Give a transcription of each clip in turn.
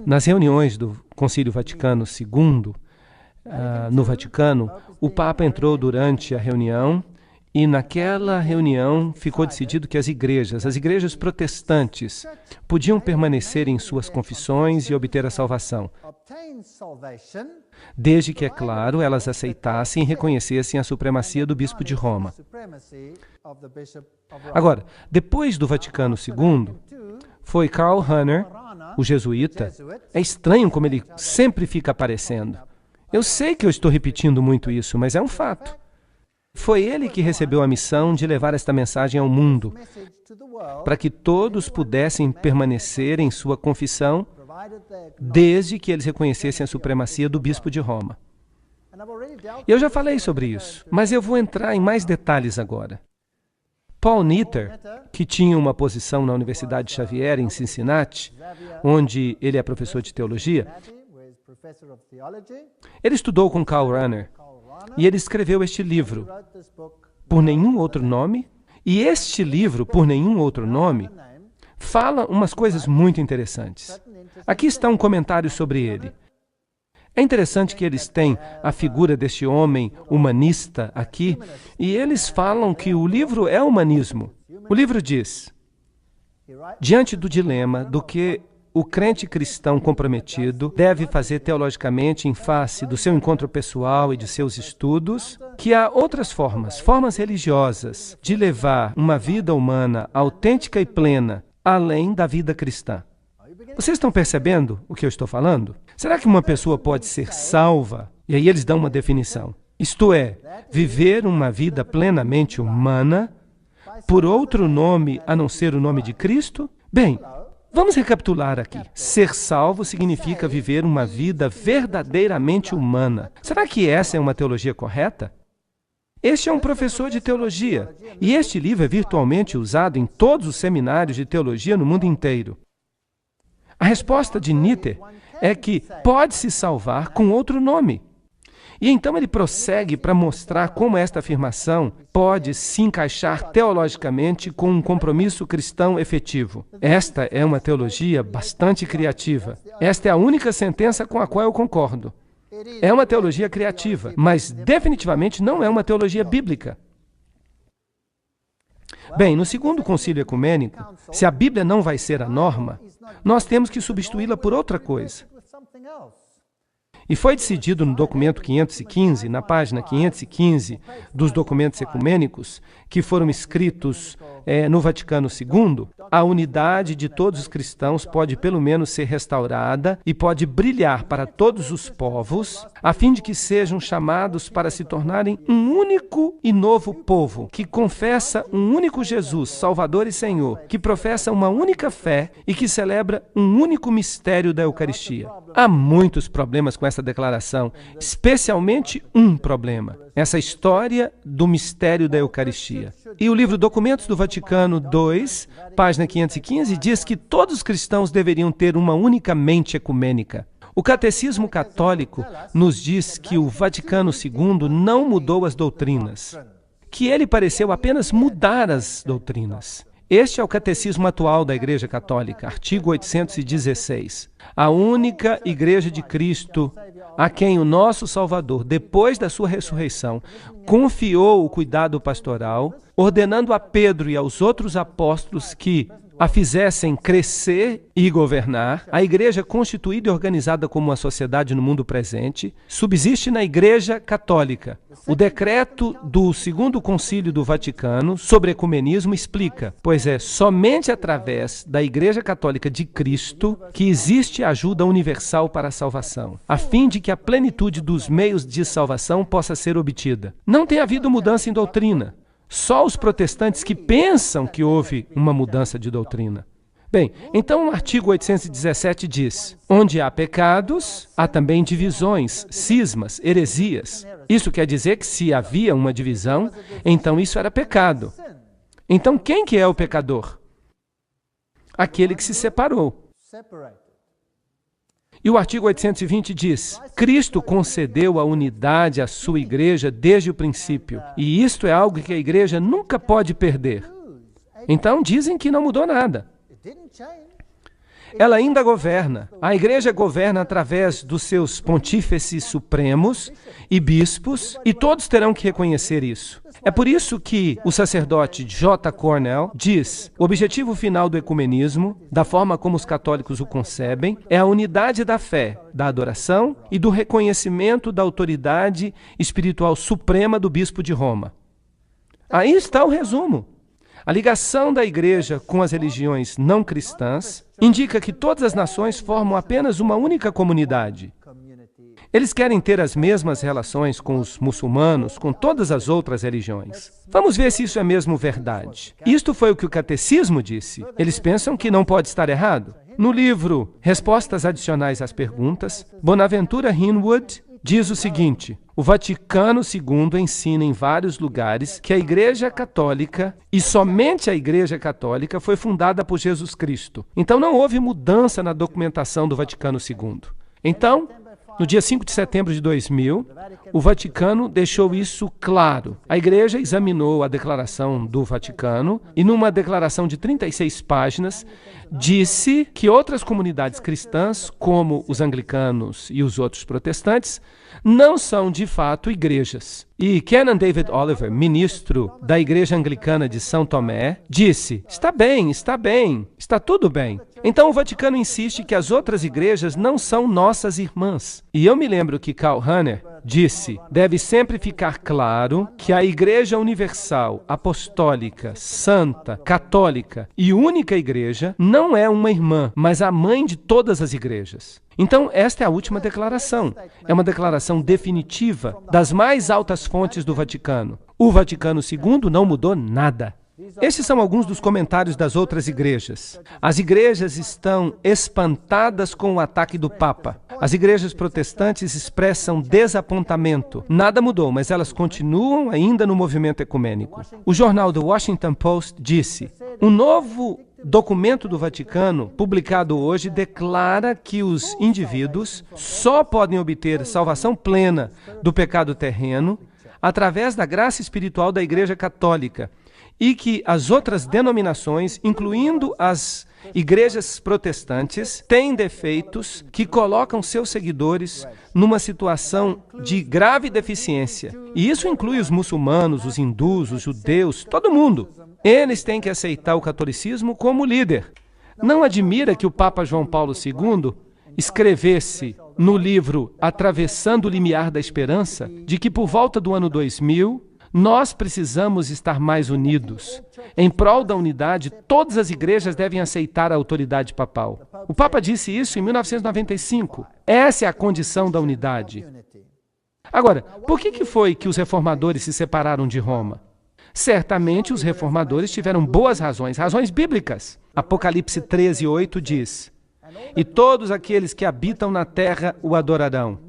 Nas reuniões do Concílio Vaticano II, no Vaticano, o Papa entrou durante a reunião e naquela reunião ficou decidido que as igrejas protestantes, podiam permanecer em suas confissões e obter a salvação, desde que, é claro, elas aceitassem e reconhecessem a supremacia do Bispo de Roma. Agora, depois do Vaticano II, foi Karl Rahner, o jesuíta. É estranho como ele sempre fica aparecendo. Eu sei que eu estou repetindo muito isso, mas é um fato. Foi ele que recebeu a missão de levar esta mensagem ao mundo, para que todos pudessem permanecer em sua confissão, desde que eles reconhecessem a supremacia do Bispo de Roma. Eu já falei sobre isso, mas eu vou entrar em mais detalhes agora. Paul Nitter, que tinha uma posição na Universidade Xavier, em Cincinnati, onde ele é professor de teologia, ele estudou com Karl Rahner e ele escreveu este livro, Por Nenhum Outro Nome, e este livro, Por Nenhum Outro Nome, fala umas coisas muito interessantes. Aqui está um comentário sobre ele. É interessante que eles têm a figura deste homem humanista aqui, e eles falam que o livro é humanismo. O livro diz, diante do dilema do que o crente cristão comprometido deve fazer teologicamente em face do seu encontro pessoal e de seus estudos, que há outras formas religiosas, de levar uma vida humana autêntica e plena, além da vida cristã. Vocês estão percebendo o que eu estou falando? Será que uma pessoa pode ser salva? E aí eles dão uma definição. Isto é, viver uma vida plenamente humana, por outro nome a não ser o nome de Cristo? Bem, vamos recapitular aqui. Ser salvo significa viver uma vida verdadeiramente humana. Será que essa é uma teologia correta? Este é um professor de teologia, e este livro é virtualmente usado em todos os seminários de teologia no mundo inteiro. A resposta de Nitter é que pode se salvar com outro nome. E então ele prossegue para mostrar como esta afirmação pode se encaixar teologicamente com um compromisso cristão efetivo. Esta é uma teologia bastante criativa. Esta é a única sentença com a qual eu concordo. É uma teologia criativa, mas definitivamente não é uma teologia bíblica. Bem, no segundo concílio ecumênico, se a Bíblia não vai ser a norma, nós temos que substituí-la por outra coisa. E foi decidido no documento 515, na página 515 dos documentos ecumênicos, que foram escritos no Vaticano II, a unidade de todos os cristãos pode pelo menos ser restaurada e pode brilhar para todos os povos, a fim de que sejam chamados para se tornarem um único e novo povo, que confessa um único Jesus, Salvador e Senhor, que professa uma única fé e que celebra um único mistério da Eucaristia. Há muitos problemas com essa declaração, especialmente um problema, essa história do mistério da Eucaristia. E o livro Documentos do Vaticano II, página 515, diz que todos os cristãos deveriam ter uma única mente ecumênica. O Catecismo Católico nos diz que o Vaticano II não mudou as doutrinas, que ele pareceu apenas mudar as doutrinas. Este é o catecismo atual da Igreja Católica, artigo 816. A única Igreja de Cristo, a quem o nosso Salvador, depois da sua ressurreição, confiou o cuidado pastoral, ordenando a Pedro e aos outros apóstolos que a fizessem crescer e governar, a igreja constituída e organizada como uma sociedade no mundo presente, subsiste na Igreja Católica. O decreto do Segundo Concílio do Vaticano sobre ecumenismo explica, pois é somente através da Igreja Católica de Cristo que existe ajuda universal para a salvação, a fim de que a plenitude dos meios de salvação possa ser obtida. Não tem havido mudança em doutrina. Só os protestantes que pensam que houve uma mudança de doutrina. Bem, então o artigo 817 diz, onde há pecados, há também divisões, cismas, heresias. Isso quer dizer que se havia uma divisão, então isso era pecado. Então quem que é o pecador? Aquele que se separou. E o artigo 820 diz, Cristo concedeu a unidade à sua igreja desde o princípio, e isto é algo que a igreja nunca pode perder. Então dizem que não mudou nada. ela ainda governa. A igreja governa através dos seus pontífices supremos e bispos, e todos terão que reconhecer isso. É por isso que o sacerdote J. Cornell diz: o objetivo final do ecumenismo, da forma como os católicos o concebem, é a unidade da fé, da adoração e do reconhecimento da autoridade espiritual suprema do bispo de Roma. Aí está o resumo. A ligação da igreja com as religiões não cristãs indica que todas as nações formam apenas uma única comunidade. Eles querem ter as mesmas relações com os muçulmanos, com todas as outras religiões. Vamos ver se isso é mesmo verdade. Isto foi o que o catecismo disse. Eles pensam que não pode estar errado. No livro Respostas Adicionais às Perguntas, Bonaventura Hinwood diz o seguinte: o Vaticano II ensina em vários lugares que a Igreja Católica, e somente a Igreja Católica, foi fundada por Jesus Cristo. Então não houve mudança na documentação do Vaticano II. Então, no dia 5 de setembro de 2000, o Vaticano deixou isso claro. A Igreja examinou a declaração do Vaticano e, numa declaração de 36 páginas, disse que outras comunidades cristãs, como os anglicanos e os outros protestantes, não são de fato igrejas. E Canon David Oliver, ministro da Igreja Anglicana de São Tomé, disse: está bem, está tudo bem. Então o Vaticano insiste que as outras igrejas não são nossas irmãs. E eu me lembro que Karl Rahner disse: deve sempre ficar claro que a Igreja Universal, Apostólica, Santa, Católica e única igreja não é uma irmã, mas a mãe de todas as igrejas. Então, esta é a última declaração. É uma declaração definitiva das mais altas fontes do Vaticano. O Vaticano II não mudou nada. Esses são alguns dos comentários das outras igrejas. As igrejas estão espantadas com o ataque do Papa. As igrejas protestantes expressam desapontamento. Nada mudou, mas elas continuam ainda no movimento ecumênico. O jornal The Washington Post disse: um novo documento do Vaticano, publicado hoje, declara que os indivíduos só podem obter salvação plena do pecado terreno através da graça espiritual da Igreja Católica, e que as outras denominações, incluindo as igrejas protestantes, têm defeitos que colocam seus seguidores numa situação de grave deficiência. E isso inclui os muçulmanos, os hindus, os judeus, todo mundo. Eles têm que aceitar o catolicismo como líder. Não admira que o Papa João Paulo II escrevesse no livro Atravessando o Limiar da Esperança de que por volta do ano 2000, nós precisamos estar mais unidos. Em prol da unidade, todas as igrejas devem aceitar a autoridade papal. O Papa disse isso em 1995. Essa é a condição da unidade. Agora, por que foi que os reformadores se separaram de Roma? Certamente os reformadores tiveram boas razões, razões bíblicas. Apocalipse 13:8 diz: e todos aqueles que habitam na terra o adorarão,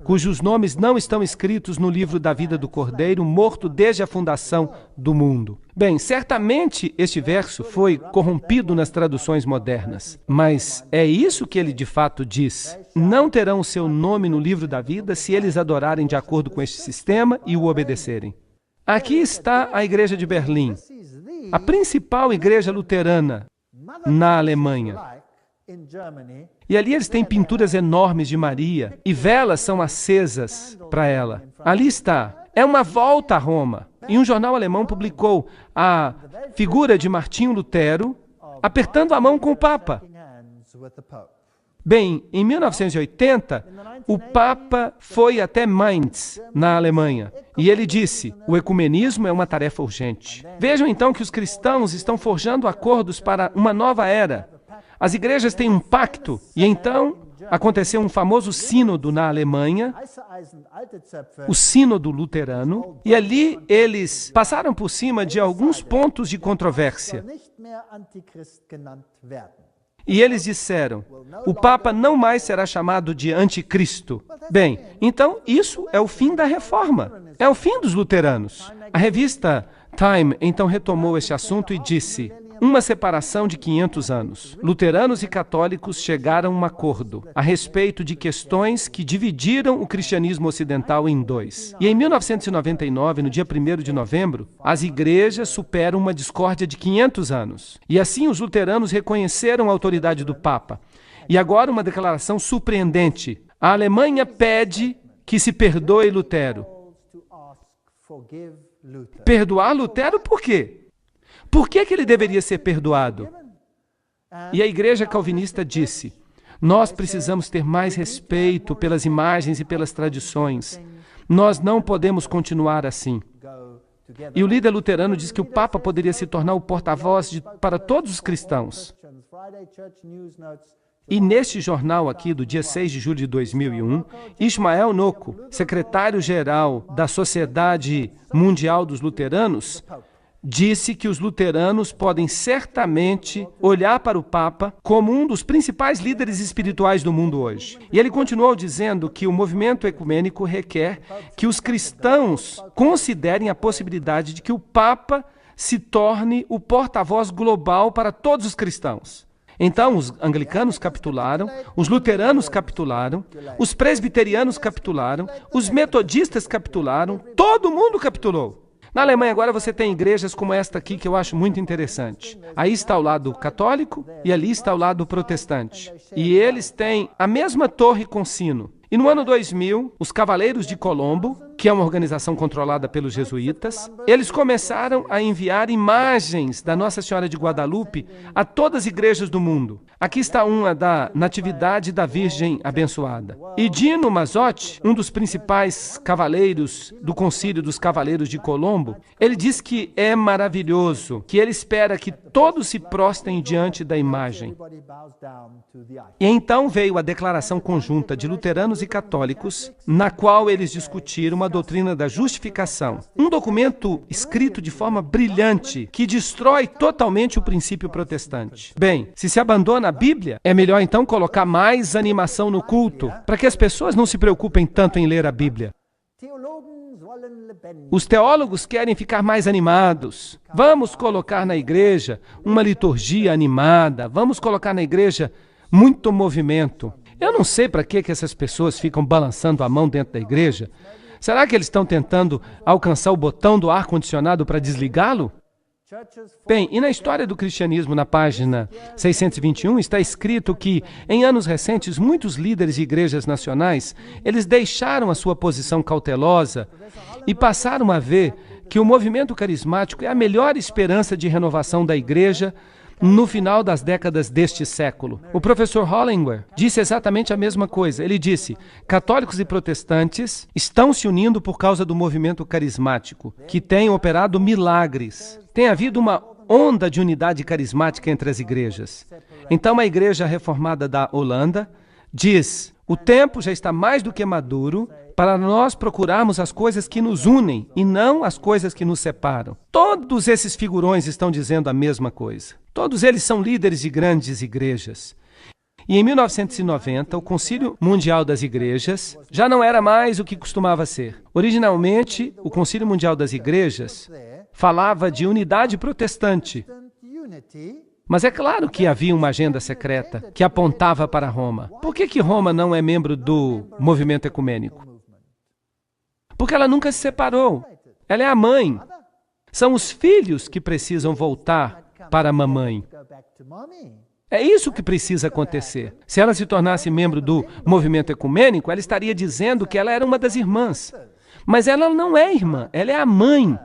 cujos nomes não estão escritos no livro da vida do Cordeiro, morto desde a fundação do mundo. Bem, certamente este verso foi corrompido nas traduções modernas, mas é isso que ele de fato diz. Não terão o seu nome no livro da vida se eles adorarem de acordo com este sistema e o obedecerem. Aqui está a Igreja de Berlim, a principal igreja luterana na Alemanha. E ali eles têm pinturas enormes de Maria e velas são acesas para ela. Ali está. É uma volta a Roma. E um jornal alemão publicou a figura de Martinho Lutero apertando a mão com o Papa. Bem, em 1980, o Papa foi até Mainz, na Alemanha, e ele disse: o ecumenismo é uma tarefa urgente. Vejam então que os cristãos estão forjando acordos para uma nova era. As igrejas têm um pacto, e então aconteceu um famoso sínodo na Alemanha, o sínodo luterano, e ali eles passaram por cima de alguns pontos de controvérsia. E eles disseram: o Papa não mais será chamado de anticristo. Bem, então isso é o fim da reforma, é o fim dos luteranos. A revista Time então retomou este assunto e disse: uma separação de 500 anos. Luteranos e católicos chegaram a um acordo a respeito de questões que dividiram o cristianismo ocidental em dois. E em 1999, no dia 1º de novembro, as igrejas superam uma discórdia de 500 anos. E assim os luteranos reconheceram a autoridade do Papa. E agora uma declaração surpreendente. A Alemanha pede que se perdoe Lutero. Perdoar Lutero por quê? Por que ele deveria ser perdoado? E a igreja calvinista disse, nós precisamos ter mais respeito pelas imagens e pelas tradições. Nós não podemos continuar assim. E o líder luterano diz que o Papa poderia se tornar o porta-voz para todos os cristãos. E neste jornal aqui, do dia 6 de julho de 2001, Ismael Noko, secretário-geral da Sociedade Mundial dos Luteranos, disse que os luteranos podem certamente olhar para o Papa como um dos principais líderes espirituais do mundo hoje. E ele continuou dizendo que o movimento ecumênico requer que os cristãos considerem a possibilidade de que o Papa se torne o porta-voz global para todos os cristãos. Então, os anglicanos capitularam, os luteranos capitularam, os presbiterianos capitularam, os metodistas capitularam, todo mundo capitulou. Na Alemanha agora você tem igrejas como esta aqui, que eu acho muito interessante. Aí está o lado católico e ali está o lado protestante. E eles têm a mesma torre com sino. E no ano 2000, os Cavaleiros de Colombo, que é uma organização controlada pelos jesuítas, eles começaram a enviar imagens da Nossa Senhora de Guadalupe a todas as igrejas do mundo. Aqui está uma da Natividade da Virgem Abençoada. E Dino Mazzotti, um dos principais cavaleiros do Concílio dos Cavaleiros de Colombo, ele diz que é maravilhoso, que ele espera que todos se prostrem diante da imagem. E então veio a declaração conjunta de luteranos e católicos, na qual eles discutiram a doutrina da justificação. Um documento escrito de forma brilhante, que destrói totalmente o princípio protestante. Bem, se abandona a Bíblia, é melhor então colocar mais animação no culto, para que as pessoas não se preocupem tanto em ler a Bíblia. Os teólogos querem ficar mais animados. Vamos colocar na igreja uma liturgia animada, vamos colocar na igreja muito movimento. Eu não sei para que essas pessoas ficam balançando a mão dentro da igreja. Será que eles estão tentando alcançar o botão do ar-condicionado para desligá-lo? Bem, e na história do cristianismo, na página 621, está escrito que, em anos recentes, muitos líderes de igrejas nacionais, eles deixaram a sua posição cautelosa e passaram a ver que o movimento carismático é a melhor esperança de renovação da igreja no final das décadas deste século. O professor Hollingworth disse exatamente a mesma coisa. Ele disse, católicos e protestantes estão se unindo por causa do movimento carismático, que tem operado milagres. Tem havido uma onda de unidade carismática entre as igrejas. Então a Igreja Reformada da Holanda diz, o tempo já está mais do que maduro para nós procurarmos as coisas que nos unem e não as coisas que nos separam. Todos esses figurões estão dizendo a mesma coisa. Todos eles são líderes de grandes igrejas. E em 1990, o Concílio Mundial das Igrejas já não era mais o que costumava ser. Originalmente, o Concílio Mundial das Igrejas falava de unidade protestante. Mas é claro que havia uma agenda secreta que apontava para Roma. Por que Roma não é membro do movimento ecumênico? Porque ela nunca se separou. Ela é a mãe. São os filhos que precisam voltar para a mamãe. É isso que precisa acontecer. Se ela se tornasse membro do movimento ecumênico, ela estaria dizendo que ela era uma das irmãs. Mas ela não é irmã, ela é a mãe.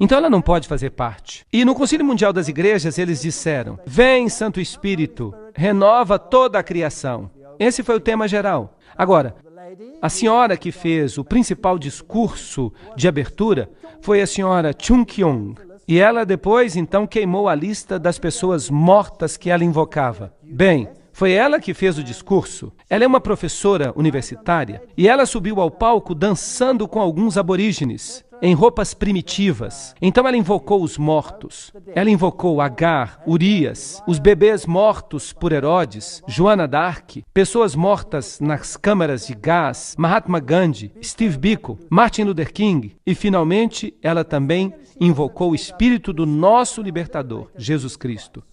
Então ela não pode fazer parte. E no Concílio Mundial das Igrejas eles disseram, vem Santo Espírito, renova toda a criação. Esse foi o tema geral. Agora, a senhora que fez o principal discurso de abertura foi a senhora Chung Kyung. E ela depois, então, queimou a lista das pessoas mortas que ela invocava. Bem, Foi ela que fez o discurso. Ela é uma professora universitária e ela subiu ao palco dançando com alguns aborígenes, em roupas primitivas. Então ela invocou os mortos. Ela invocou Agar, Urias, os bebês mortos por Herodes, Joana d'Arc, pessoas mortas nas câmaras de gás, Mahatma Gandhi, Steve Biko, Martin Luther King e, finalmente, ela também invocou o espírito do nosso libertador, Jesus Cristo.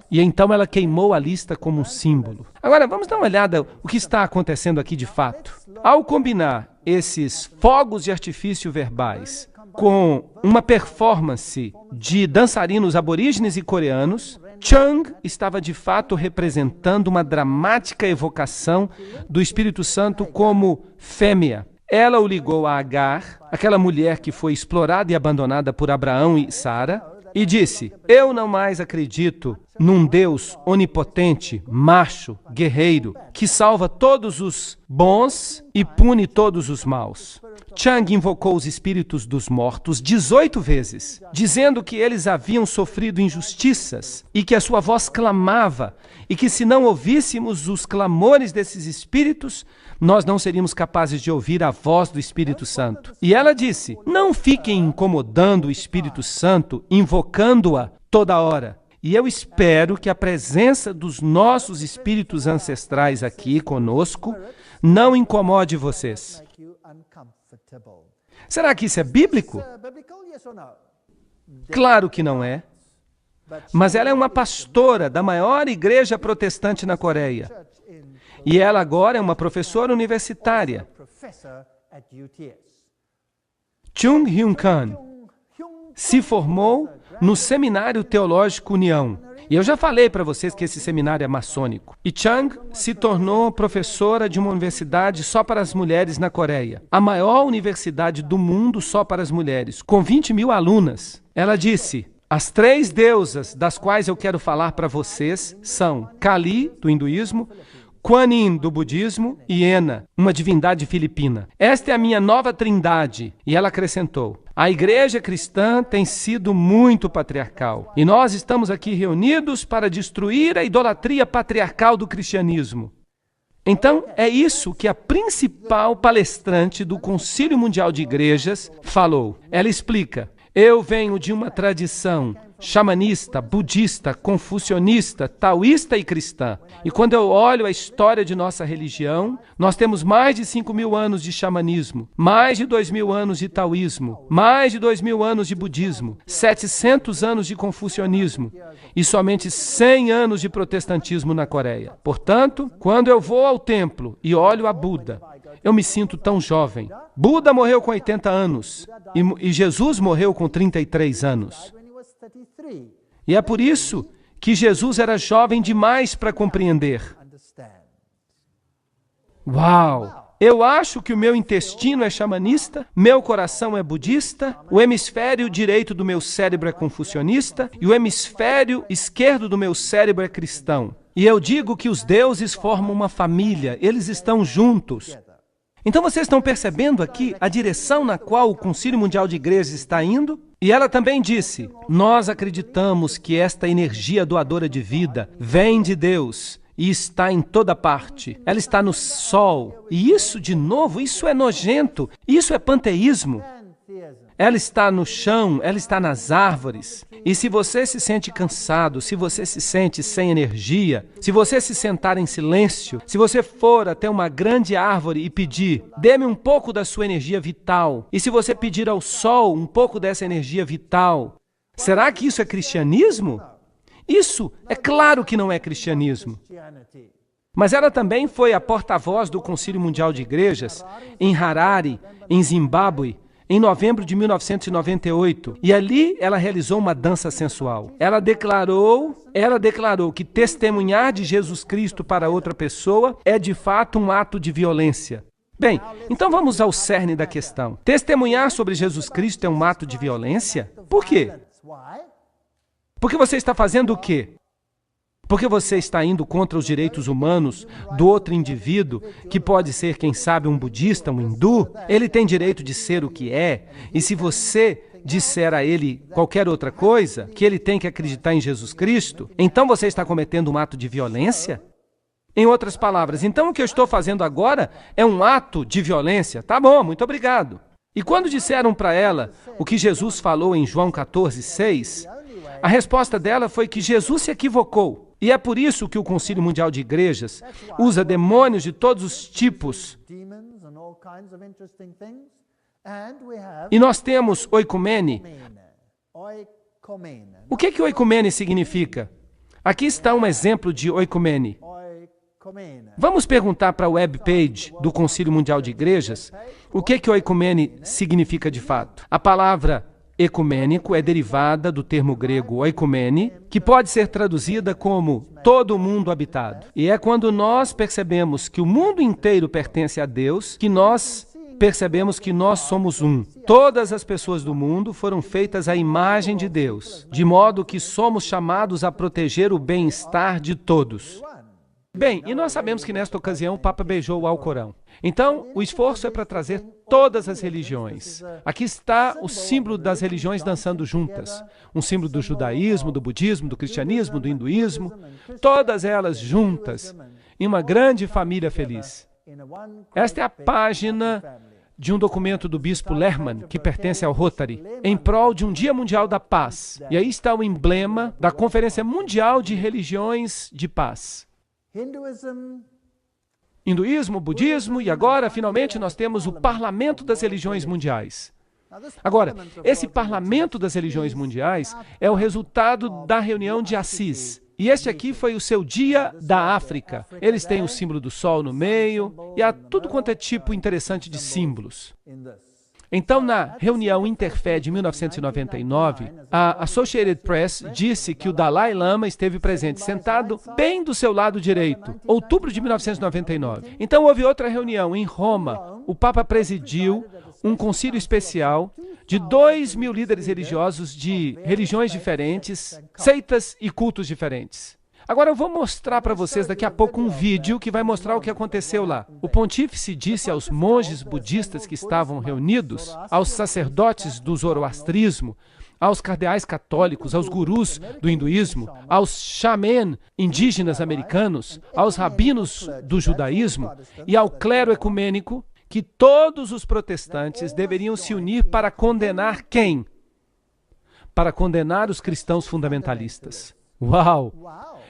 E então ela queimou a lista como um símbolo. Agora, vamos dar uma olhada o que está acontecendo aqui de fato. Ao combinar esses fogos de artifício verbais com uma performance de dançarinos aborígenes e coreanos, Chung estava de fato representando uma dramática evocação do Espírito Santo como fêmea. Ela o ligou a Agar, aquela mulher que foi explorada e abandonada por Abraão e Sara, e disse: eu não mais acredito num Deus onipotente, macho, guerreiro, que salva todos os bons e pune todos os maus. Chung invocou os espíritos dos mortos 18 vezes, dizendo que eles haviam sofrido injustiças e que a sua voz clamava, e que se não ouvíssemos os clamores desses espíritos, nós não seríamos capazes de ouvir a voz do Espírito Santo. E ela disse: não fiquem incomodando o Espírito Santo, invocando-a toda hora. E eu espero que a presença dos nossos espíritos ancestrais aqui conosco não incomode vocês. Será que isso é bíblico? Claro que não é. Mas ela é uma pastora da maior igreja protestante na Coreia. E ela agora é uma professora universitária. Chung Hyun-kan se formou no Seminário Teológico União. E eu já falei para vocês que esse seminário é maçônico. E Chung se tornou professora de uma universidade só para as mulheres na Coreia. A maior universidade do mundo só para as mulheres, com 20 mil alunas. Ela disse: as 3 deusas das quais eu quero falar para vocês são Kali, do hinduísmo, Kuan Yin, do budismo, e Ena, uma divindade filipina. Esta é a minha nova trindade. E ela acrescentou: a igreja cristã tem sido muito patriarcal. E nós estamos aqui reunidos para destruir a idolatria patriarcal do cristianismo. Então, é isso que a principal palestrante do Concílio Mundial de Igrejas falou. Ela explica: eu venho de uma tradição xamanista, budista, confucionista, taoísta e cristã. E quando eu olho a história de nossa religião, nós temos mais de 5.000 anos de xamanismo, mais de 2.000 anos de taoísmo, mais de 2.000 anos de budismo, 700 anos de confucionismo e somente 100 anos de protestantismo na Coreia. Portanto, quando eu vou ao templo e olho a Buda, eu me sinto tão jovem. Buda morreu com 80 anos e Jesus morreu com 33 anos. E é por isso que Jesus era jovem demais para compreender. Uau! Eu acho que o meu intestino é xamanista, meu coração é budista, o hemisfério direito do meu cérebro é confucionista e o hemisfério esquerdo do meu cérebro é cristão. E eu digo que os deuses formam uma família, eles estão juntos. Então vocês estão percebendo aqui a direção na qual o Concílio Mundial de Igrejas está indo? E ela também disse: nós acreditamos que esta energia doadora de vida vem de Deus e está em toda parte. Ela está no sol. E isso, de novo, isso é nojento. Isso é panteísmo. Ela está no chão, ela está nas árvores. E se você se sente cansado, se você se sente sem energia, se você se sentar em silêncio, se você for até uma grande árvore e pedir: dê-me um pouco da sua energia vital, e se você pedir ao sol um pouco dessa energia vital, será que isso é cristianismo? Isso é claro que não é cristianismo. Mas ela também foi a porta-voz do Concílio Mundial de Igrejas em Harare, em Zimbábue, em novembro de 1998, e ali ela realizou uma dança sensual. Ela declarou que testemunhar de Jesus Cristo para outra pessoa é de fato um ato de violência. Bem, então vamos ao cerne da questão. Testemunhar sobre Jesus Cristo é um ato de violência? Por quê? Porque você está fazendo o quê? Porque você está indo contra os direitos humanos do outro indivíduo, que pode ser, quem sabe, um budista, um hindu. Ele tem direito de ser o que é, e se você disser a ele qualquer outra coisa, que ele tem que acreditar em Jesus Cristo, então você está cometendo um ato de violência? Em outras palavras, então o que eu estou fazendo agora é um ato de violência? Tá bom, muito obrigado. E quando disseram para ela o que Jesus falou em João 14:6, a resposta dela foi que Jesus se equivocou. E é por isso que o Concílio Mundial de Igrejas usa demônios de todos os tipos. E nós temos oikumene. O que oikumene significa? Aqui está um exemplo de oikumene. Vamos perguntar para a webpage do Concílio Mundial de Igrejas o que oikumene significa de fato. A palavra ecumênico é derivada do termo grego oikumene, que pode ser traduzida como todo mundo habitado. E é quando nós percebemos que o mundo inteiro pertence a Deus, que nós percebemos que nós somos um. Todas as pessoas do mundo foram feitas à imagem de Deus, de modo que somos chamados a proteger o bem-estar de todos. Bem, e nós sabemos que nesta ocasião o Papa beijou o Alcorão. Então, o esforço é para trazer todas as religiões. Aqui está o símbolo das religiões dançando juntas. Um símbolo do judaísmo, do budismo, do cristianismo, do hinduísmo. Todas elas juntas, em uma grande família feliz. Esta é a página de um documento do bispo Lerman, que pertence ao Rotary, em prol de um Dia Mundial da Paz. E aí está o emblema da Conferência Mundial de Religiões de Paz. Hinduísmo, budismo e agora, finalmente, nós temos o Parlamento das Religiões Mundiais. Agora, esse Parlamento das Religiões Mundiais é o resultado da reunião de Assis. E este aqui foi o seu Dia da África. Eles têm o símbolo do sol no meio e há tudo quanto é tipo interessante de símbolos. Então, na reunião Interfé de 1999, a Associated Press disse que o Dalai Lama esteve presente, sentado bem do seu lado direito, outubro de 1999. Então, houve outra reunião em Roma. O Papa presidiu um concílio especial de 2.000 líderes religiosos de religiões diferentes, seitas e cultos diferentes. Agora eu vou mostrar para vocês daqui a pouco um vídeo que vai mostrar o que aconteceu lá. O pontífice disse aos monges budistas que estavam reunidos, aos sacerdotes do zoroastrismo, aos cardeais católicos, aos gurus do hinduísmo, aos xamã indígenas americanos, aos rabinos do judaísmo e ao clero ecumênico, que todos os protestantes deveriam se unir para condenar quem? Para condenar os cristãos fundamentalistas. Uau!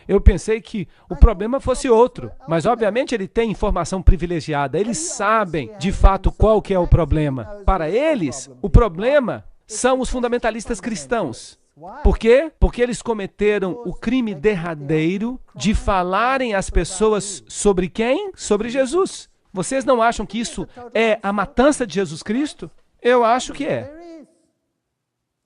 Eu pensei que o problema fosse outro, mas obviamente ele tem informação privilegiada. Eles sabem, de fato, qual que é o problema. Para eles, o problema são os fundamentalistas cristãos. Por quê? Porque eles cometeram o crime derradeiro de falarem às pessoas sobre quem? Sobre Jesus. Vocês não acham que isso é a matança de Jesus Cristo? Eu acho que é.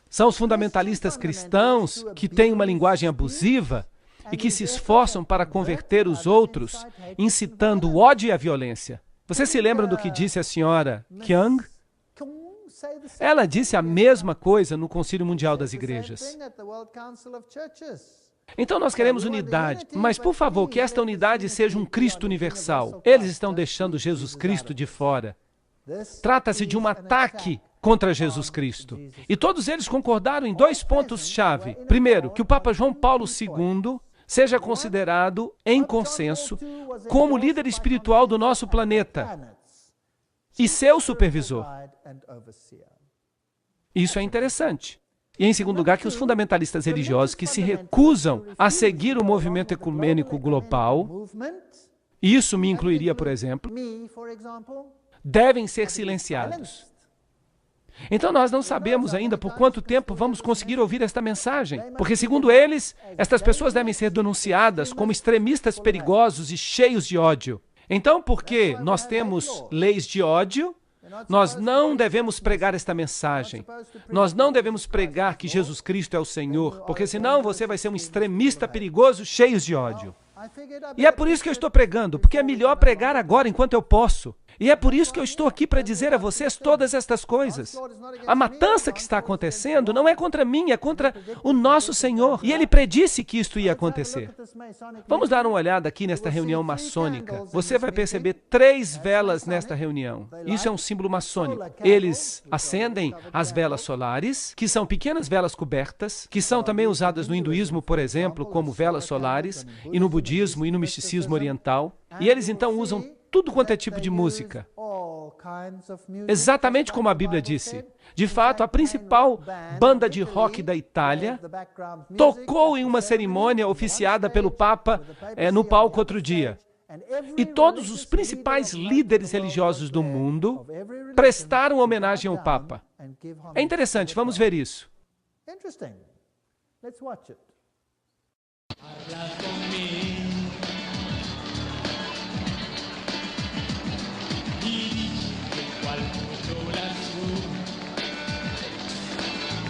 São os fundamentalistas cristãos que têm uma linguagem abusiva e que se esforçam para converter os outros, incitando o ódio e a violência. Vocês se lembram do que disse a senhora Kyung? Ela disse a mesma coisa no Concílio Mundial das Igrejas. Então nós queremos unidade, mas por favor, que esta unidade seja um Cristo universal. Eles estão deixando Jesus Cristo de fora. Trata-se de um ataque contra Jesus Cristo. E todos eles concordaram em 2 pontos-chave. Primeiro, que o Papa João Paulo II seja considerado, em consenso, como líder espiritual do nosso planeta e seu supervisor. Isso é interessante. E, em segundo lugar, que os fundamentalistas religiosos que se recusam a seguir o movimento ecumênico global, e isso me incluiria, por exemplo, devem ser silenciados. Então nós não sabemos ainda por quanto tempo vamos conseguir ouvir esta mensagem, porque segundo eles, estas pessoas devem ser denunciadas como extremistas perigosos e cheios de ódio. Então, porque nós temos leis de ódio, nós não devemos pregar esta mensagem. Nós não devemos pregar que Jesus Cristo é o Senhor, porque senão você vai ser um extremista perigoso, cheio de ódio. E é por isso que eu estou pregando, porque é melhor pregar agora enquanto eu posso. E é por isso que eu estou aqui para dizer a vocês todas estas coisas. A matança que está acontecendo não é contra mim, é contra o nosso Senhor. E Ele predisse que isto ia acontecer. Vamos dar uma olhada aqui nesta reunião maçônica. Você vai perceber 3 velas nesta reunião. Isso é um símbolo maçônico. Eles acendem as velas solares, que são pequenas velas cobertas, que são também usadas no hinduísmo, por exemplo, como velas solares, e no budismo e no misticismo oriental. E eles então usam tudo quanto é tipo de música. Exatamente como a Bíblia disse. De fato, a principal banda de rock da Itália tocou em uma cerimônia oficiada pelo Papa no palco outro dia. E todos os principais líderes religiosos do mundo prestaram homenagem ao Papa. É interessante, vamos ver isso.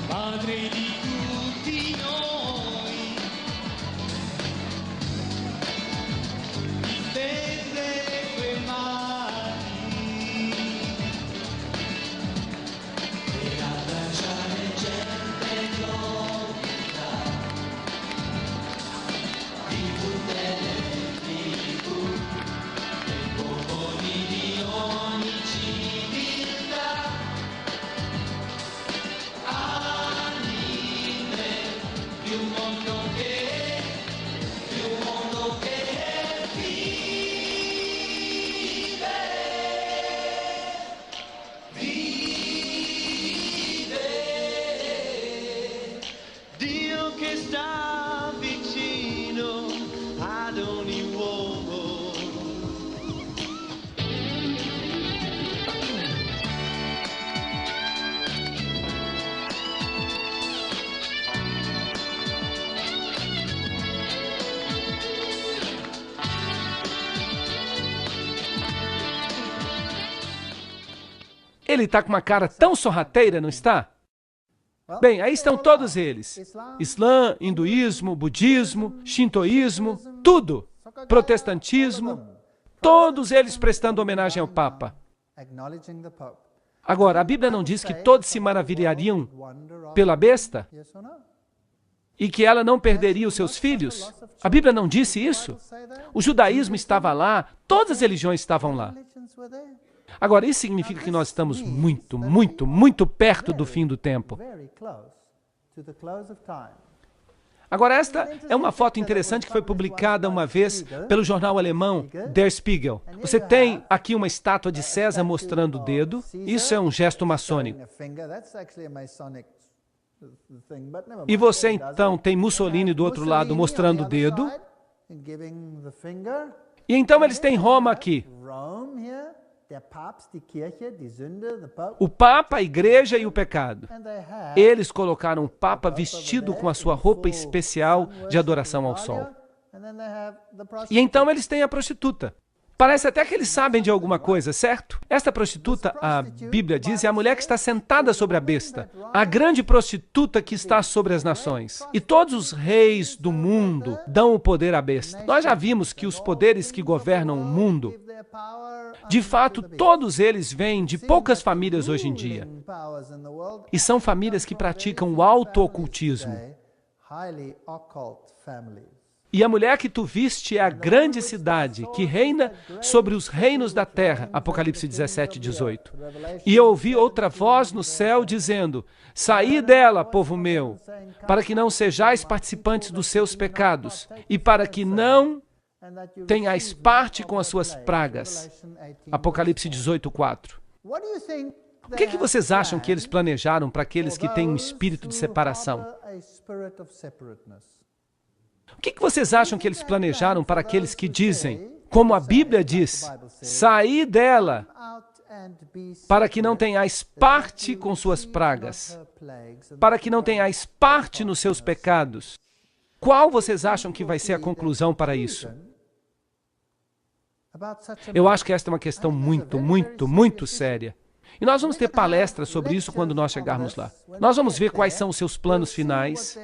Padre di tutti noi, difende quei mani per abbracciare gente gloriosa di tutte le tribù, dei popoli di ogni civiltà. Ele está com uma cara tão sorrateira, não está? Bem, aí estão todos eles. Islã, hinduísmo, budismo, shintoísmo, tudo. Protestantismo, todos eles prestando homenagem ao Papa. Agora, a Bíblia não diz que todos se maravilhariam pela besta? E que ela não perderia os seus filhos? A Bíblia não disse isso? O judaísmo estava lá, todas as religiões estavam lá. Agora, isso significa que nós estamos muito, muito, muito perto do fim do tempo. Agora, esta é uma foto interessante que foi publicada uma vez pelo jornal alemão Der Spiegel. Você tem aqui uma estátua de César mostrando o dedo. Isso é um gesto maçônico. E você, então, tem Mussolini do outro lado mostrando o dedo. E então eles têm Roma aqui. O Papa, a Igreja e o pecado. Eles colocaram o Papa vestido com a sua roupa especial de adoração ao sol. E então eles têm a prostituta. Parece até que eles sabem de alguma coisa, certo? Esta prostituta, a Bíblia diz, é a mulher que está sentada sobre a besta. A grande prostituta que está sobre as nações. E todos os reis do mundo dão o poder à besta. Nós já vimos que os poderes que governam o mundo, de fato, todos eles vêm de poucas famílias hoje em dia. E são famílias que praticam o auto-ocultismo. E a mulher que tu viste é a grande cidade que reina sobre os reinos da terra. Apocalipse 17, 18. E eu ouvi outra voz no céu dizendo: saí dela, povo meu, para que não sejais participantes dos seus pecados, e para que não tenhais parte com as suas pragas. Apocalipse 18, 4. O que vocês acham que eles planejaram para aqueles que têm um espírito de separação? O que vocês acham que eles planejaram para aqueles que dizem, como a Bíblia diz, saí dela para que não tenhais parte com suas pragas, para que não tenhais parte nos seus pecados? Qual vocês acham que vai ser a conclusão para isso? Eu acho que esta é uma questão muito, muito, muito séria. E nós vamos ter palestras sobre isso quando nós chegarmos lá. Nós vamos ver quais são os seus planos finais.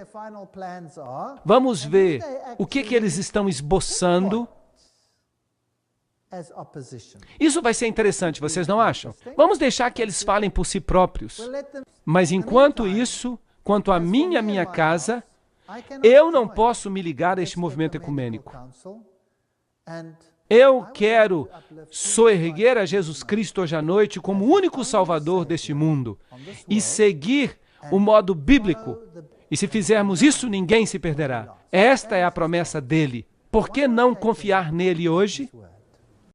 Vamos ver o que eles estão esboçando. Isso vai ser interessante, vocês não acham? Vamos deixar que eles falem por si próprios. Mas enquanto isso, quanto a mim e a minha casa, eu não posso me ligar a este movimento ecumênico. Eu quero soerguer a Jesus Cristo hoje à noite como o único Salvador deste mundo e seguir o modo bíblico. E se fizermos isso, ninguém se perderá. Esta é a promessa dele. Por que não confiar nele hoje?